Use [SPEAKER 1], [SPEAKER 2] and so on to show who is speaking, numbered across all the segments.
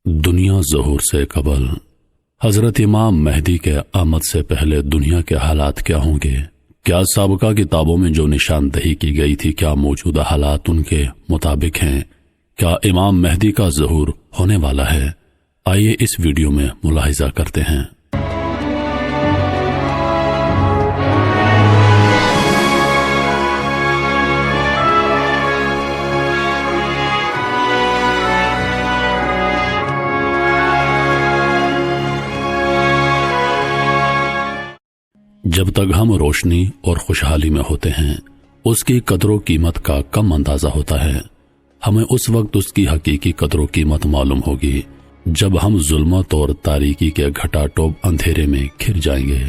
[SPEAKER 1] دنیا ظہور سے قبل حضرت امام مہدی کے آمد سے پہلے دنیا کے حالات کیا ہوں گے؟ کیا سابقہ کتابوں میں جو نشاندہی کی گئی تھی کیا موجودہ حالات ان کے مطابق ہیں؟ کیا امام مہدی کا ظہور ہونے والا ہے؟ آئیے اس ویڈیو میں ملاحظہ کرتے ہیں۔ جب تک ہم روشنی اور خوشحالی میں ہوتے ہیں اس کی قدر و قیمت کا کم اندازہ ہوتا ہے۔ ہمیں اس وقت اس کی حقیقی قدر و قیمت معلوم ہوگی جب ہم ظلمت اور تاریکی کے گھٹا ٹوپ اندھیرے میں گھر جائیں گے۔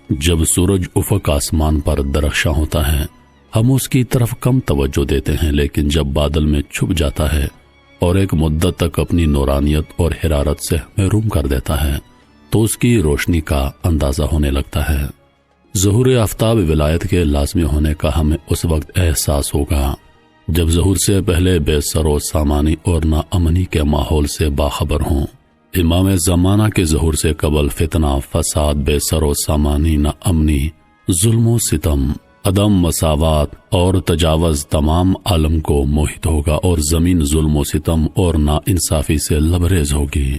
[SPEAKER 1] جب سورج افق آسمان پر درخشاں ہوتا ہے ہم اس کی طرف کم توجہ دیتے ہیں، لیکن جب بادل میں چھپ جاتا ہے اور ایک مدت تک اپنی نورانیت اور حرارت سے محروم کر دیتا ہے تو اس کی روشنی کا اندازہ ہونے لگتا ہے۔ ظہور آفتاب ولایت کے لازمی ہونے کا ہمیں اس وقت احساس ہوگا جب ظہور سے پہلے بے سر و سامانی اور ناامنی کے ماحول سے باخبر ہوں۔ امام زمانہ کے ظہور سے قبل فتنہ، فساد، بے سر و سامانی، ناامنی، ظلم و ستم، عدم مساوات اور تجاوز تمام عالم کو محیط ہوگا اور زمین ظلم و ستم اور ناانصافی سے لبریز ہوگی۔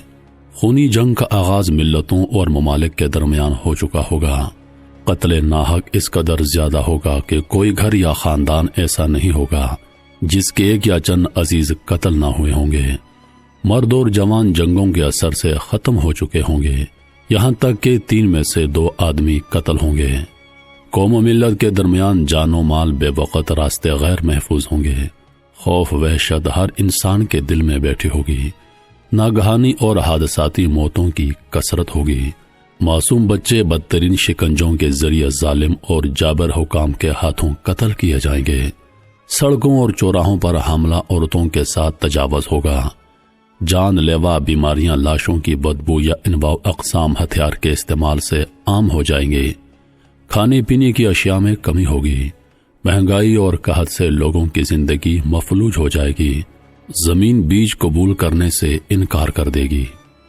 [SPEAKER 1] خونی جنگ کا آغاز ملتوں اور ممالک کے درمیان ہو چکا ہوگا۔ قتل ناحق اس قدر زیادہ ہوگا کہ کوئی گھر یا خاندان ایسا نہیں ہوگا جس کے ایک یا چند عزیز قتل نہ ہوئے ہوں گے۔ مرد اور جوان جنگوں کے اثر سے ختم ہو چکے ہوں گے، یہاں تک کہ 3 میں سے 2 آدمی قتل ہوں گے۔ قوم و ملت کے درمیان جان و مال بے وقت راستے غیر محفوظ ہوں گے۔ خوف وحشت ہر انسان کے دل میں بیٹھی ہوگی۔ ناگہانی اور حادثاتی موتوں کی کثرت ہوگی۔ معصوم بچے بدترین شکنجوں کے ذریعے ظالم اور جابر حکام کے ہاتھوں قتل کیے جائیں گے۔ سڑکوں اور چوراہوں پر حاملہ عورتوں کے ساتھ تجاوز ہوگا۔ جان لیوا بیماریاں، لاشوں کی بدبو یا انواع اقسام ہتھیار کے استعمال سے عام ہو جائیں گے۔ کھانے پینے کی اشیاء میں کمی ہوگی۔ مہنگائی اور قحط سے لوگوں کی زندگی مفلوج ہو جائے گی۔ زمین بیج قبول کرنے سے انکار کر دے گی۔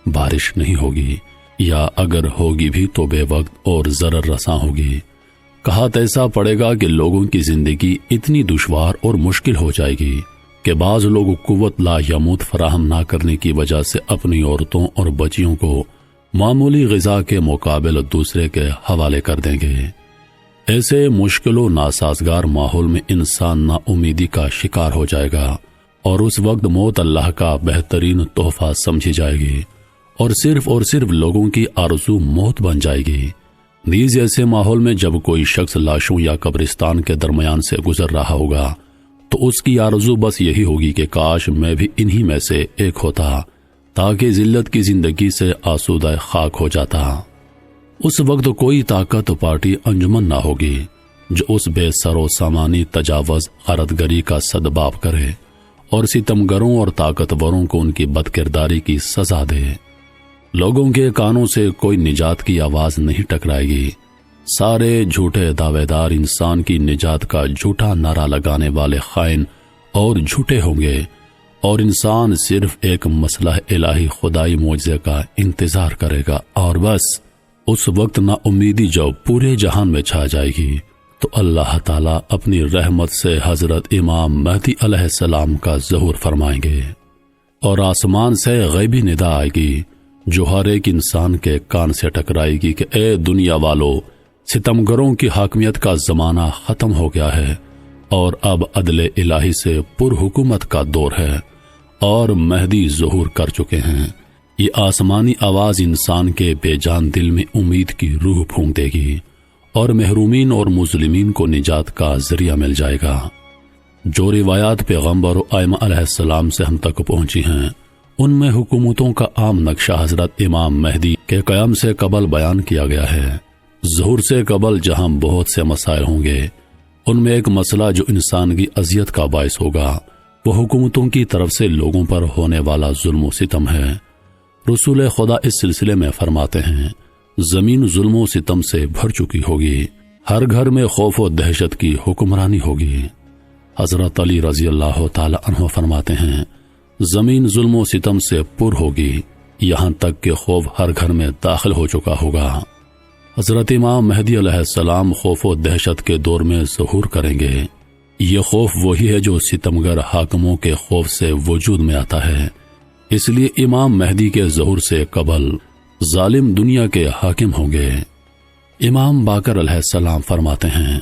[SPEAKER 1] بارش نہیں ہوگی یا اگر ہوگی بھی تو بے وقت اور ضرر رساں ہوگی۔ قحط ایسا پڑے گا کہ لوگوں کی زندگی اتنی دشوار اور مشکل ہو جائے گی کہ بعض لوگ قوت لا یموت فراہم نہ کرنے کی وجہ سے اپنی عورتوں اور بچیوں کو معمولی غذا کے مقابل دوسرے کے حوالے کر دیں گے۔ ایسے مشکل و ناسازگار ماحول میں انسان نا امیدی کا شکار ہو جائے گا اور اس وقت موت اللہ کا بہترین تحفہ سمجھی جائے گی اور صرف لوگوں کی آرزو موت بن جائے گی۔ نیز ایسے ماحول میں جب کوئی شخص لاشوں یا قبرستان کے درمیان سے گزر رہا ہوگا تو اس کی آرزو بس یہی ہوگی کہ کاش میں بھی انہی میں سے ایک ہوتا تاکہ ذلت کی زندگی سے آسودہ خاک ہو جاتا۔ اس وقت کوئی طاقت پارٹی انجمن نہ ہوگی جو اس بے سر و سامانی تجاوز غارتگری کا سدباب کرے اور ستمگروں اور طاقتوروں کو ان کی بدکرداری کی سزا دے۔ لوگوں کے کانوں سے کوئی نجات کی آواز نہیں ٹکرائے گی۔ سارے جھوٹے دعوے دار انسان کی نجات کا جھوٹا نعرہ لگانے والے خائن اور جھوٹے ہوں گے اور انسان صرف ایک مسئلہ الہی خدائی معجزے کا انتظار کرے گا اور بس۔ اس وقت نا امیدی جو پورے جہان میں چھا جائے گی تو اللہ تعالیٰ اپنی رحمت سے حضرت امام مہدی علیہ السلام کا ظہور فرمائیں گے اور آسمان سے غیبی ندا آئے گی جو ہر ایک انسان کے کان سے ٹکرائے گی کہ اے دنیا والو، ستمگروں کی حاکمیت کا زمانہ ختم ہو گیا ہے اور اب عدل الہی سے پر حکومت کا دور ہے اور مہدی ظہور کر چکے ہیں۔ یہ آسمانی آواز انسان کے بے جان دل میں امید کی روح پھونک دے گی اور محرومین اور مظلمین کو نجات کا ذریعہ مل جائے گا۔ جو روایات پیغمبر و ائمہ علیہ السلام سے ہم تک پہنچی ہیں ان میں حکومتوں کا عام نقشہ حضرت امام مہدی کے قیام سے قبل بیان کیا گیا ہے۔ ظہور سے قبل جہاں بہت سے مسائل ہوں گے ان میں ایک مسئلہ جو انسان کی اذیت کا باعث ہوگا وہ حکومتوں کی طرف سے لوگوں پر ہونے والا ظلم و ستم ہے۔ رسول خدا اس سلسلے میں فرماتے ہیں زمین ظلم و ستم سے بھر چکی ہوگی، ہر گھر میں خوف و دہشت کی حکمرانی ہوگی۔ حضرت علی رضی اللہ تعالی عنہ فرماتے ہیں زمین ظلم و ستم سے پر ہوگی، یہاں تک کہ خوف ہر گھر میں داخل ہو چکا ہوگا۔ حضرت امام مہدی علیہ السلام خوف و دہشت کے دور میں ظہور کریں گے۔ یہ خوف وہی ہے جو ستمگر حاکموں کے خوف سے وجود میں آتا ہے۔ اس لیے امام مہدی کے ظہور سے قبل ظالم دنیا کے حاکم ہوں گے۔ امام باقر علیہ السلام فرماتے ہیں،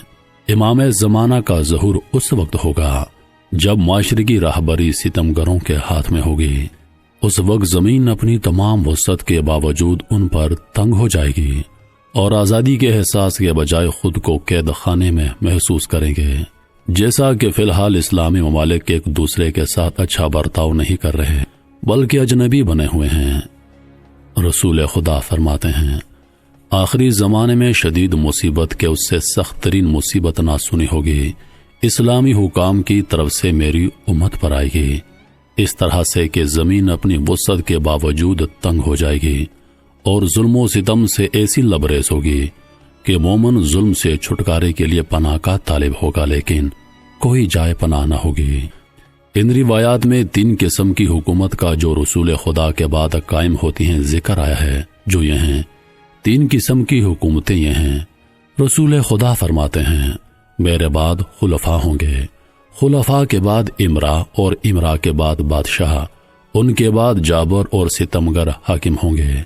[SPEAKER 1] امام زمانہ کا ظہور اس وقت ہوگا جب معاشرے کی راہبری ستمگروں کے ہاتھ میں ہوگی۔ اس وقت زمین اپنی تمام وسعت کے باوجود ان پر تنگ ہو جائے گی اور آزادی کے احساس کے بجائے خود کو قید خانے میں محسوس کریں گے، جیسا کہ فی الحال اسلامی ممالک ایک دوسرے کے ساتھ اچھا برتاؤ نہیں کر رہے بلکہ اجنبی بنے ہوئے ہیں۔ رسول خدا فرماتے ہیں، آخری زمانے میں شدید مصیبت کے اس سے سخت ترین مصیبت نہ سنی ہوگی، اسلامی حکام کی طرف سے میری امت پر آئے گی، اس طرح سے کہ زمین اپنی وسعت کے باوجود تنگ ہو جائے گی اور ظلم و ستم سے ایسی لبریز ہوگی کہ مومن ظلم سے چھٹکارے کے لیے پناہ کا طالب ہوگا لیکن کوئی جائے پناہ نہ ہوگی۔ ان روایات میں 3 قسم کی حکومت کا جو رسول خدا کے بعد قائم ہوتی ہیں ذکر آیا ہے، جو یہ ہیں 3 قسم کی حکومتیں یہ ہیں۔ رسول خدا فرماتے ہیں، میرے بعد خلفاء ہوں گے، خلفاء کے بعد امرا اور امرا کے بعد بادشاہ، ان کے بعد جابر اور ستمگر حاکم ہوں گے،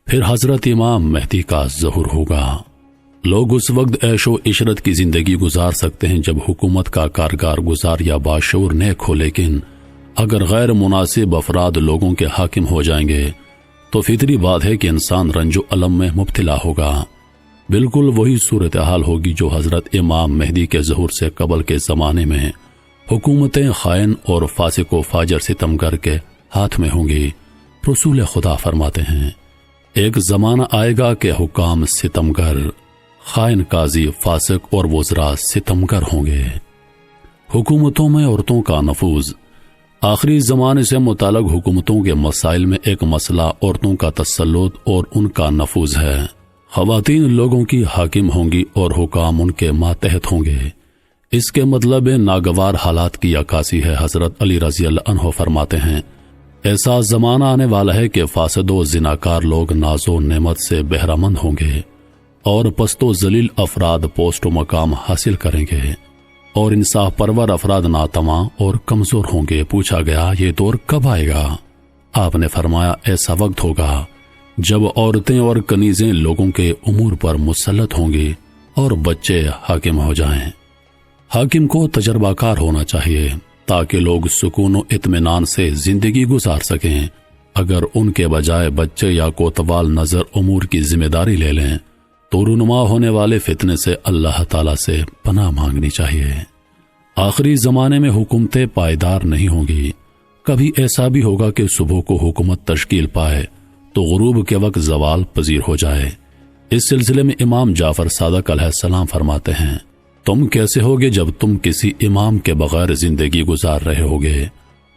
[SPEAKER 1] پھر حضرت امام مہدی کا ظہور ہوگا۔ لوگ اس وقت عیش و عشرت کی زندگی گزار سکتے ہیں جب حکومت کا کارگر گزار یا باشعور نیک ہو، لیکن اگر غیر مناسب افراد لوگوں کے حاکم ہو جائیں گے تو فطری بات ہے کہ انسان رنج و الم میں مبتلا ہوگا۔ بالکل وہی صورتحال ہوگی جو حضرت امام مہدی کے ظہور سے قبل کے زمانے میں حکومتیں خائن اور فاسق و فاجر ستمگر کے ہاتھ میں ہوں گی۔ رسول خدا فرماتے ہیں، ایک زمانہ آئے گا کہ حکام ستمگر، خائن قاضی فاسق اور وزراء ستمگر ہوں گے۔ حکومتوں میں عورتوں کا نفوذ۔ آخری زمانے سے متعلق حکومتوں کے مسائل میں ایک مسئلہ عورتوں کا تسلط اور ان کا نفوذ ہے۔ خواتین لوگوں کی حاکم ہوں گی اور حکام ان کے ماتحت ہوں گے۔ اس کے مطلب ناگوار حالات کی عکاسی ہے۔ حضرت علی رضی اللہ عنہ فرماتے ہیں، ایسا زمانہ آنے والا ہے کہ فاسد و زناکار لوگ ناز و نعمت سے بہرہ مند ہوں گے اور پست و ذلیل افراد پوسٹ و مقام حاصل کریں گے اور انصاف پرور افراد ناتواں اور کمزور ہوں گے۔ پوچھا گیا، یہ دور کب آئے گا؟ آپ نے فرمایا، ایسا وقت ہوگا جب عورتیں اور کنیزیں لوگوں کے امور پر مسلط ہوں گی اور بچے حاکم ہو جائیں۔ حاکم کو تجربہ کار ہونا چاہیے تاکہ لوگ سکون و اطمینان سے زندگی گزار سکیں۔ اگر ان کے بجائے بچے یا کوتوال نظر امور کی ذمہ داری لے لیں تو رونما ہونے والے فتنے سے اللہ تعالیٰ سے پناہ مانگنی چاہیے۔ آخری زمانے میں حکومتیں پائیدار نہیں ہوں گی۔ کبھی ایسا بھی ہوگا کہ صبح کو حکومت تشکیل پائے تو غروب کے وقت زوال پذیر ہو جائے۔ اس سلسلے میں امام جعفر صادق علیہ السلام فرماتے ہیں، تم کیسے ہوگے جب تم کسی امام کے بغیر زندگی گزار رہے ہوگے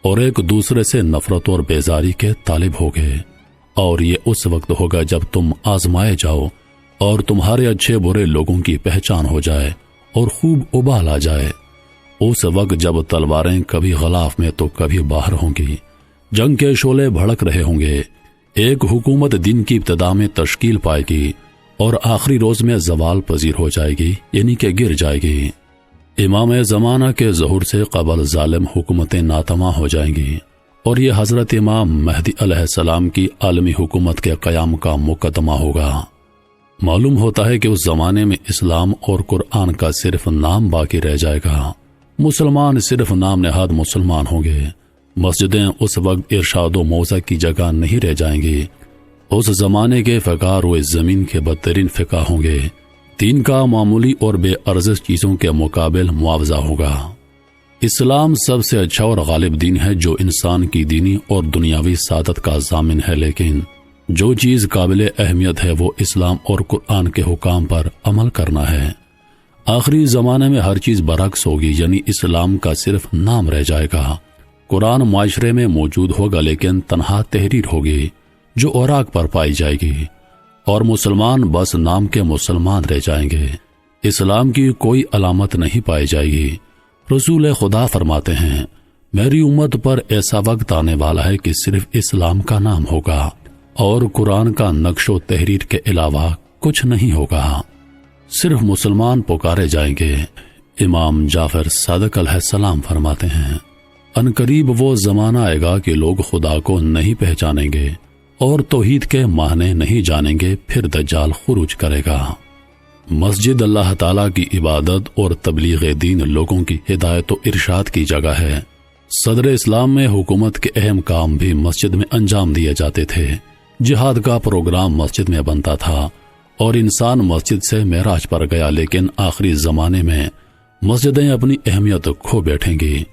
[SPEAKER 1] اور ایک دوسرے سے نفرت اور بیزاری کے طالب ہوگے، اور یہ اس وقت ہوگا جب تم آزمائے جاؤ اور تمہارے اچھے برے لوگوں کی پہچان ہو جائے اور خوب ابال آ جائے۔ اس وقت جب تلواریں کبھی غلاف میں تو کبھی باہر ہوں گی، جنگ کے شعلے بھڑک رہے ہوں گے، ایک حکومت دن کی ابتدا میں تشکیل پائے گی اور آخری روز میں زوال پذیر ہو جائے گی، یعنی کہ گر جائے گی۔ امام زمانہ کے ظہور سے قبل ظالم حکومتیں ناتواں ہو جائیں گی اور یہ حضرت امام مہدی علیہ السلام کی عالمی حکومت کے قیام کا مقدمہ ہوگا۔ معلوم ہوتا ہے کہ اس زمانے میں اسلام اور قرآن کا صرف نام باقی رہ جائے گا۔ مسلمان صرف نام نہاد مسلمان ہوں گے۔ مسجدیں اس وقت ارشاد و موعظہ کی جگہ نہیں رہ جائیں گی۔ اس زمانے کے فقہ روئے زمین کے بدترین فقہ ہوں گے۔ دین کا معمولی اور بے ارزش چیزوں کے مقابل معاوضہ ہوگا۔ اسلام سب سے اچھا اور غالب دین ہے جو انسان کی دینی اور دنیاوی سعادت کا ضامن ہے، لیکن جو چیز قابل اہمیت ہے وہ اسلام اور قرآن کے حکام پر عمل کرنا ہے۔ آخری زمانے میں ہر چیز برعکس ہوگی، یعنی اسلام کا صرف نام رہ جائے گا۔ قرآن معاشرے میں موجود ہوگا لیکن تنہا تحریر ہوگی جو اوراق پر پائی جائے گی، اور مسلمان بس نام کے مسلمان رہ جائیں گے۔ اسلام کی کوئی علامت نہیں پائی جائے گی۔ رسول خدا فرماتے ہیں، میری امت پر ایسا وقت آنے والا ہے کہ صرف اسلام کا نام ہوگا اور قرآن کا نقش و تحریر کے علاوہ کچھ نہیں ہوگا، صرف مسلمان پکارے جائیں گے۔ امام جعفر صادق علیہ السلام فرماتے ہیں، عنقریب وہ زمانہ آئے گا کہ لوگ خدا کو نہیں پہچانیں گے اور توحید کے معنی نہیں جانیں گے، پھر دجال خروج کرے گا۔ مسجد اللہ تعالیٰ کی عبادت اور تبلیغ دین لوگوں کی ہدایت و ارشاد کی جگہ ہے۔ صدر اسلام میں حکومت کے اہم کام بھی مسجد میں انجام دیے جاتے تھے۔ جہاد کا پروگرام مسجد میں بنتا تھا اور انسان مسجد سے معراج پر گیا، لیکن آخری زمانے میں مسجدیں اپنی اہمیت کھو بیٹھیں گی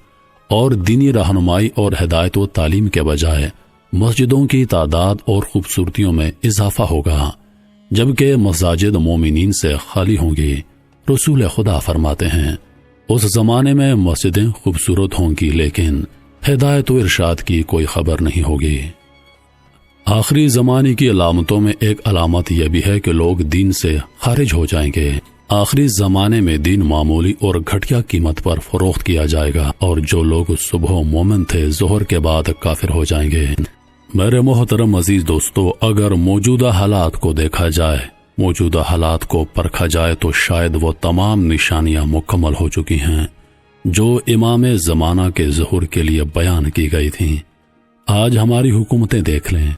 [SPEAKER 1] اور دینی رہنمائی اور ہدایت و تعلیم کے بجائے مسجدوں کی تعداد اور خوبصورتیوں میں اضافہ ہوگا، جبکہ مساجد مومنین سے خالی ہوں گی۔ رسول خدا فرماتے ہیں، اس زمانے میں مسجدیں خوبصورت ہوں گی لیکن ہدایت و ارشاد کی کوئی خبر نہیں ہوگی۔ آخری زمانے کی علامتوں میں ایک علامت یہ بھی ہے کہ لوگ دین سے خارج ہو جائیں گے۔ آخری زمانے میں دین معمولی اور گھٹیا قیمت پر فروخت کیا جائے گا، اور جو لوگ صبح مومن تھے ظہر کے بعد کافر ہو جائیں گے۔ میرے محترم عزیز دوستو، اگر موجودہ حالات کو دیکھا جائے، موجودہ حالات کو پرکھا جائے تو شاید وہ تمام نشانیاں مکمل ہو چکی ہیں جو امام زمانہ کے ظہور کے لیے بیان کی گئی تھیں۔ آج ہماری حکومتیں دیکھ لیں،